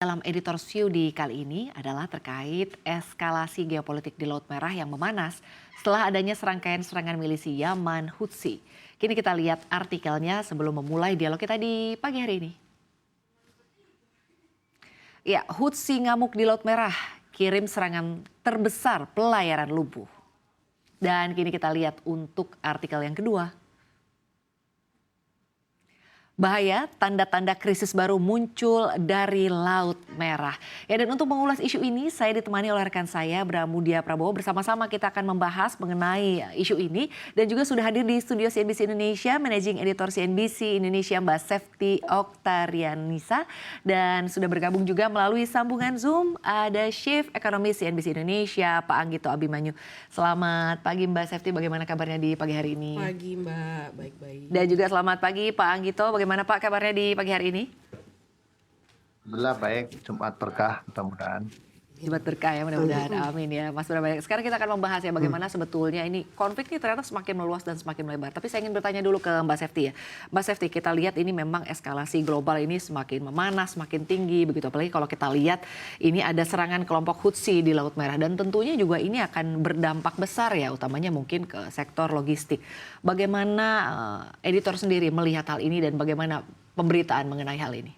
Dalam editor's view di kali ini adalah terkait eskalasi geopolitik di Laut Merah yang memanas setelah adanya serangkaian serangan milisi Yaman Hutsi. Kini kita lihat artikelnya sebelum memulai dialog kita di pagi hari ini. Ya, Hutsi ngamuk di Laut Merah, kirim serangan terbesar pelayaran lumpuh. Dan kini kita lihat untuk artikel yang kedua. Bahaya, tanda-tanda krisis baru muncul dari Laut Merah. Ya, dan untuk mengulas isu ini, saya ditemani oleh rekan saya, Bramudia Prabowo. Bersama-sama kita akan membahas mengenai isu ini. Dan juga sudah hadir di studio CNBC Indonesia, Managing Editor CNBC Indonesia, Mbak Sefty Oktarianisa. Dan sudah bergabung juga melalui sambungan Zoom, ada Chief Ekonomis CNBC Indonesia, Pak Anggito Abimanyu. Selamat pagi Mbak Sefty, bagaimana kabarnya di pagi hari ini? Pagi Mbak, baik-baik. Dan juga selamat pagi Pak Anggito, bagaimana Pak kabarnya di pagi hari ini? Alhamdulillah baik, Jumat berkah mudah-mudahan. Jumat berkah ya, mudah-mudahan. Amin ya Mas Bram. Sekarang kita akan membahas ya bagaimana sebetulnya ini konflik ini ternyata semakin meluas dan semakin melebar. Tapi saya ingin bertanya dulu ke Mbak Sefty ya. Mbak Sefty, kita lihat ini memang eskalasi global ini semakin memanas, semakin tinggi begitu. Apalagi kalau kita lihat ini ada serangan kelompok Hutsi di Laut Merah. Dan tentunya juga ini akan berdampak besar ya, utamanya mungkin ke sektor logistik. Bagaimana editor sendiri melihat hal ini dan bagaimana pemberitaan mengenai hal ini?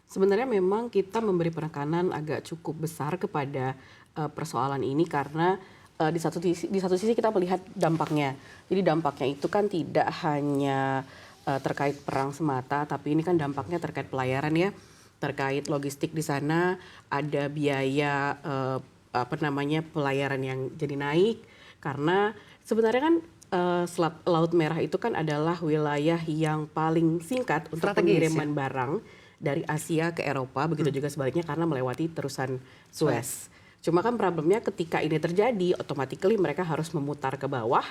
Sebenarnya memang kita memberi penekanan agak cukup besar kepada persoalan ini karena di satu sisi kita melihat dampaknya. Jadi dampaknya itu kan tidak hanya terkait perang semata, tapi ini kan dampaknya terkait pelayaran ya, terkait logistik di sana, ada biaya pelayaran yang jadi naik karena sebenarnya kan Selat Laut Merah itu kan adalah wilayah yang paling singkat untuk pengiriman barang dari Asia ke Eropa, begitu juga sebaliknya karena melewati terusan Suez. Cuma kan problemnya ketika ini terjadi, otomatis mereka harus memutar ke bawah,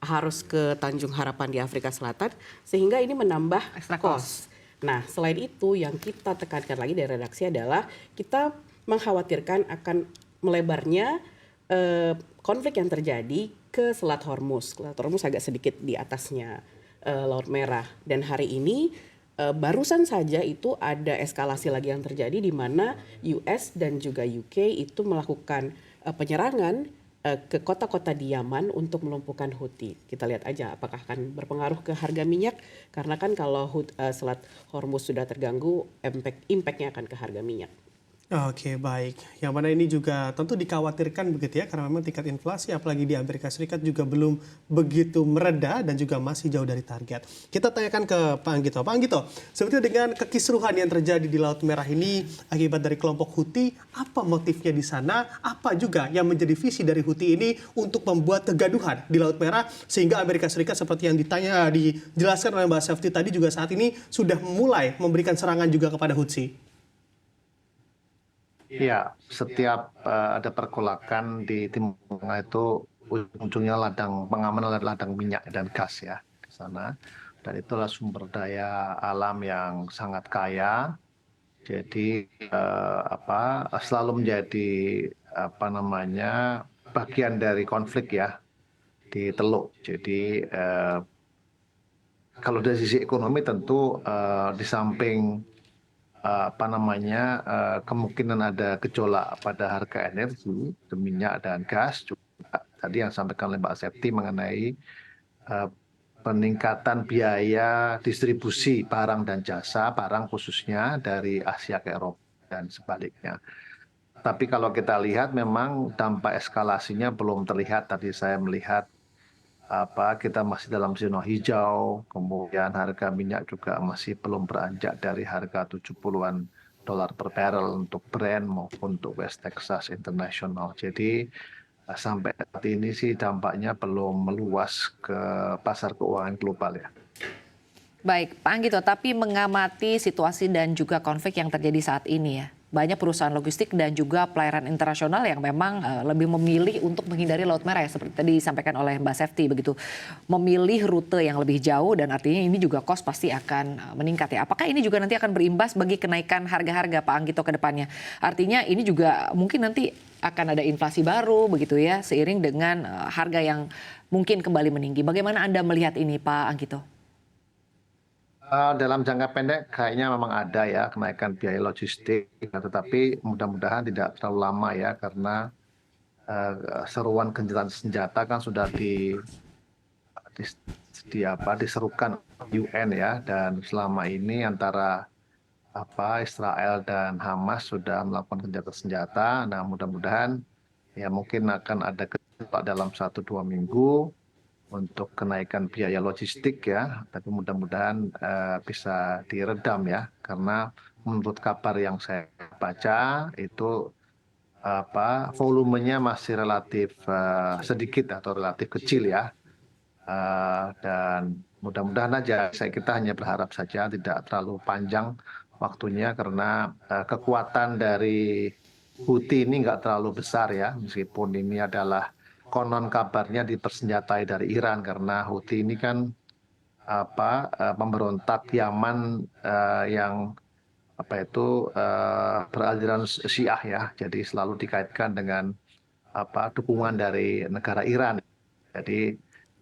harus ke Tanjung Harapan di Afrika Selatan, sehingga ini menambah extra cost. Nah, selain itu yang kita tekankan lagi dari redaksi adalah kita mengkhawatirkan akan melebarnya konflik yang terjadi ke Selat Hormuz. Selat Hormuz agak sedikit di atasnya Laut Merah. Dan hari ini barusan saja itu ada eskalasi lagi yang terjadi di mana US dan juga UK itu melakukan penyerangan ke kota-kota di Yaman untuk melumpuhkan Houthi. Kita lihat aja apakah akan berpengaruh ke harga minyak karena kan kalau Selat Hormuz sudah terganggu, impact-nya akan ke harga minyak. Oke, baik. Yang mana ini juga tentu dikhawatirkan begitu ya, karena memang tingkat inflasi apalagi di Amerika Serikat juga belum begitu mereda dan juga masih jauh dari target. Kita tanyakan ke Pak Anggito. Pak Anggito, sebetulnya dengan kekisruhan yang terjadi di Laut Merah ini akibat dari kelompok Houthi, apa motifnya di sana? Apa juga yang menjadi visi dari Houthi ini untuk membuat kegaduhan di Laut Merah sehingga Amerika Serikat seperti yang dijelaskan oleh Mbak Sefty tadi juga saat ini sudah mulai memberikan serangan juga kepada Houthi? Iya, setiap ada pergolakan di Timur Tengah itu ujungnya pengamanan ladang minyak dan gas ya di sana. Dan itulah sumber daya alam yang sangat kaya. Jadi selalu menjadi bagian dari konflik ya di Teluk. Jadi kalau dari sisi ekonomi tentu di samping kemungkinan ada gejolak pada harga energi, minyak dan gas juga tadi yang disampaikan oleh Mbak Sefty mengenai peningkatan biaya distribusi barang dan jasa, barang khususnya dari Asia ke Eropa dan sebaliknya. Tapi kalau kita lihat memang dampak eskalasinya belum terlihat. Tadi saya melihat kita masih dalam zona hijau, kemudian harga minyak juga masih belum beranjak dari harga 70-an dolar per barrel untuk Brent maupun untuk West Texas International. Jadi sampai saat ini sih dampaknya belum meluas ke pasar keuangan global ya. Baik, Pak Anggito, tapi mengamati situasi dan juga konflik yang terjadi saat ini ya. Banyak perusahaan logistik dan juga pelayaran internasional yang memang lebih memilih untuk menghindari Laut Merah ya, seperti tadi disampaikan oleh Mbak Sefty begitu. Memilih rute yang lebih jauh dan artinya ini juga cost pasti akan meningkat ya. Apakah ini juga nanti akan berimbas bagi kenaikan harga-harga Pak Anggito ke depannya? Artinya ini juga mungkin nanti akan ada inflasi baru begitu ya, seiring dengan harga yang mungkin kembali meninggi. Bagaimana Anda melihat ini Pak Anggito? Dalam jangka pendek kayaknya memang ada ya kenaikan biaya logistik, tetapi mudah-mudahan tidak terlalu lama ya karena seruan gencatan senjata kan sudah dis- diserukan UN ya, dan selama ini antara Israel dan Hamas sudah melakukan gencatan senjata. Nah, mudah-mudahan ya mungkin akan ada gejolak dalam 1-2 minggu untuk kenaikan biaya logistik ya, tapi mudah-mudahan bisa diredam ya, karena menurut kabar yang saya baca itu volumenya masih relatif sedikit atau relatif kecil ya. Dan mudah-mudahan aja kita hanya berharap saja tidak terlalu panjang waktunya, karena kekuatan dari Houthi ini nggak terlalu besar ya, meskipun ini adalah konon kabarnya dipersenjatai dari Iran, karena Houthi ini kan pemberontak Yaman yang beraliran Syiah ya, jadi selalu dikaitkan dengan dukungan dari negara Iran. Jadi,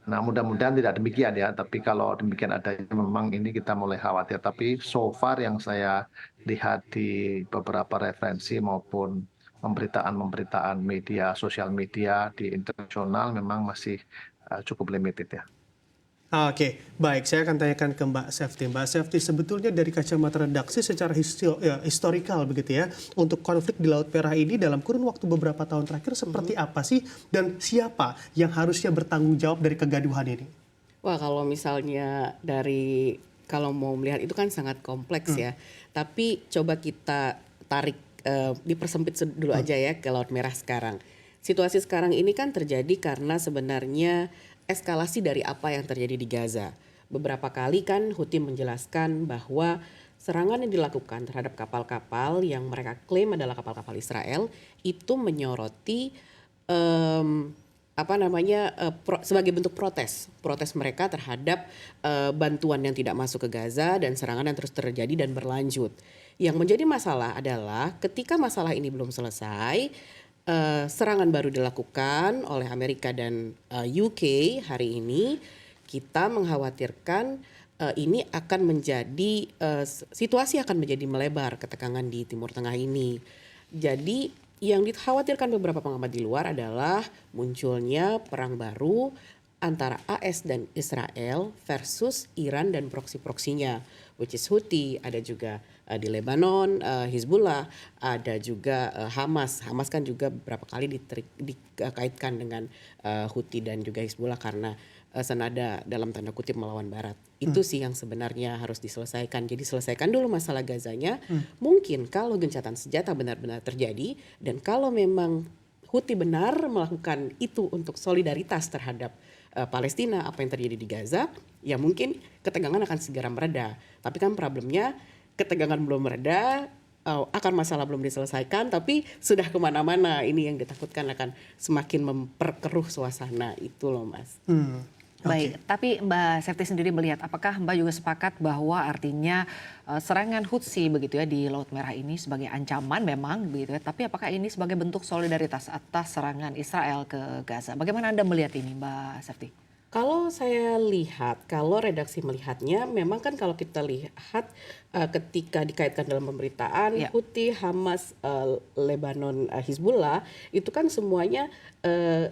nah mudah-mudahan tidak demikian ya. Tapi kalau demikian adanya, memang ini kita mulai khawatir. Tapi so far yang saya lihat di beberapa referensi maupun pemberitaan media, sosial media di internasional memang masih cukup limited ya. Oke, baik. Saya akan tanyakan ke Mbak Sefty. Mbak Sefty, sebetulnya dari kacamata redaksi secara historikal begitu ya, untuk konflik di Laut Merah ini dalam kurun waktu beberapa tahun terakhir seperti apa sih, dan siapa yang harusnya bertanggung jawab dari kegaduhan ini? Wah, kalau misalnya kalau mau melihat itu kan sangat kompleks ya. Tapi coba kita tarik, dipersempit dulu aja ya ke Laut Merah sekarang. Situasi sekarang ini kan terjadi karena sebenarnya eskalasi dari apa yang terjadi di Gaza. Beberapa kali kan Houthi menjelaskan bahwa serangan yang dilakukan terhadap kapal-kapal yang mereka klaim adalah kapal-kapal Israel itu menyoroti sebagai bentuk protes mereka terhadap bantuan yang tidak masuk ke Gaza dan serangan yang terus terjadi dan berlanjut. Yang menjadi masalah adalah ketika masalah ini belum selesai, serangan baru dilakukan oleh Amerika dan UK hari ini. Kita mengkhawatirkan ini akan menjadi situasi akan menjadi melebar, ketegangan di Timur Tengah ini. Jadi yang dikhawatirkan beberapa pengamat di luar adalah munculnya perang baru antara AS dan Israel versus Iran dan proksi-proksinya, which is Houthi, ada juga di Lebanon, Hizbullah, ada juga Hamas. Hamas kan juga beberapa kali dikaitkan dengan Houthi dan juga Hizbullah karena senada dalam tanda kutip melawan Barat. Itu sih yang sebenarnya harus diselesaikan. Jadi selesaikan dulu masalah Gazanya. Mungkin kalau gencatan senjata benar-benar terjadi dan kalau memang Houthi benar melakukan itu untuk solidaritas terhadap Palestina, apa yang terjadi di Gaza, ya mungkin ketegangan akan segera mereda. Tapi kan problemnya ketegangan belum mereda, masalah belum diselesaikan, tapi sudah kemana-mana. Ini yang ditakutkan akan semakin memperkeruh suasana itu loh, Mas. Baik, tapi Mbak Sefty sendiri melihat, apakah Mbak juga sepakat bahwa artinya serangan Houthi begitu ya di Laut Merah ini sebagai ancaman memang begitu ya, tapi apakah ini sebagai bentuk solidaritas atas serangan Israel ke Gaza? Bagaimana Anda melihat ini, Mbak Sefty? Kalau saya lihat, kalau redaksi melihatnya, memang kan kalau kita lihat ketika dikaitkan dalam pemberitaan, Houthi, Hamas, Lebanon, Hizbullah, itu kan semuanya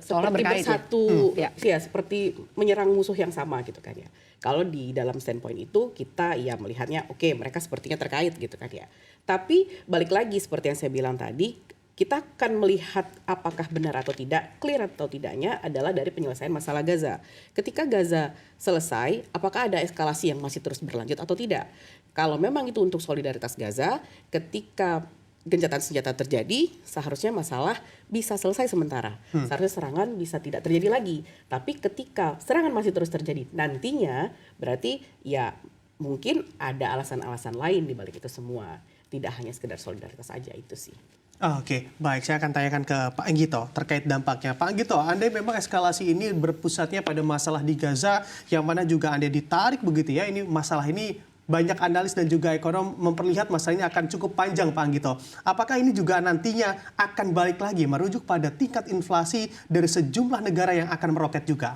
seperti bersatu, ya seperti menyerang musuh yang sama gitu kan ya. Kalau di dalam standpoint itu kita ya melihatnya oke, mereka sepertinya terkait gitu kan ya. Tapi balik lagi seperti yang saya bilang tadi, kita akan melihat apakah benar atau tidak, clear atau tidaknya adalah dari penyelesaian masalah Gaza. Ketika Gaza selesai, apakah ada eskalasi yang masih terus berlanjut atau tidak? Kalau memang itu untuk solidaritas Gaza, ketika gencatan senjata terjadi, seharusnya masalah bisa selesai sementara. Seharusnya serangan bisa tidak terjadi lagi. Tapi ketika serangan masih terus terjadi, nantinya berarti ya mungkin ada alasan-alasan lain di balik itu semua. Tidak hanya sekedar solidaritas aja, itu sih. Oke, baik. Saya akan tanyakan ke Pak Anggito terkait dampaknya. Pak Anggito, Anda memang eskalasi ini berpusatnya pada masalah di Gaza, yang mana juga Anda ditarik begitu ya. Ini masalah ini banyak analis dan juga ekonom memperlihat masalah ini akan cukup panjang, Pak Anggito. Apakah ini juga nantinya akan balik lagi merujuk pada tingkat inflasi dari sejumlah negara yang akan meroket juga?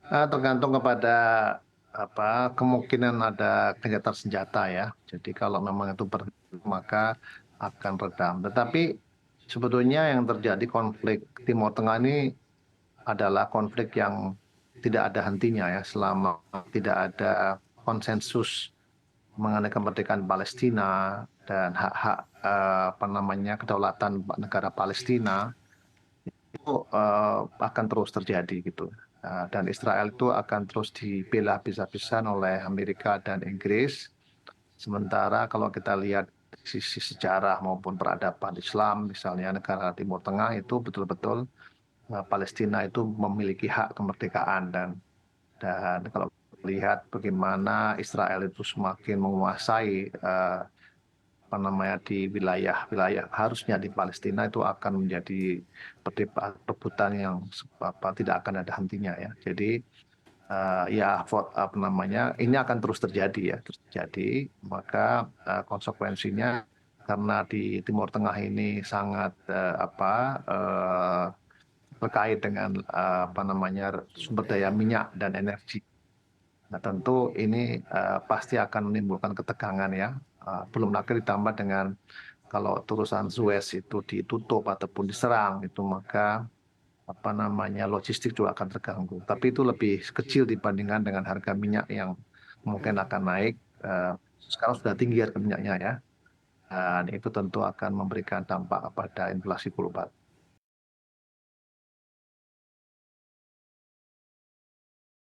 Tergantung kepada kemungkinan ada gencatan senjata ya. Jadi kalau memang itu maka akan redam. Tetapi sebetulnya yang terjadi konflik Timur Tengah ini adalah konflik yang tidak ada hentinya ya, selama tidak ada konsensus mengenai kemerdekaan Palestina dan hak-hak kedaulatan negara Palestina itu akan terus terjadi gitu. Dan Israel itu akan terus dibela habis-habisan oleh Amerika dan Inggris. Sementara kalau kita lihat sisi sejarah maupun peradaban Islam, misalnya negara Timur Tengah itu betul-betul Palestina itu memiliki hak kemerdekaan, dan kalau lihat bagaimana Israel itu semakin menguasai di wilayah harusnya di Palestina, itu akan menjadi perebutan yang tidak akan ada hentinya ya. Jadi ini akan terus terjadi ya, maka konsekuensinya karena di Timur Tengah ini sangat terkait dengan sumber daya minyak dan energi. Nah, tentu ini pasti akan menimbulkan ketegangan ya. Belum lagi ditambah dengan kalau terusan Suez itu ditutup ataupun diserang, itu maka logistik juga akan terganggu. Tapi itu lebih kecil dibandingkan dengan harga minyak yang mungkin akan naik. Sekarang sudah tinggi harga minyaknya ya. Dan itu tentu akan memberikan dampak pada inflasi global.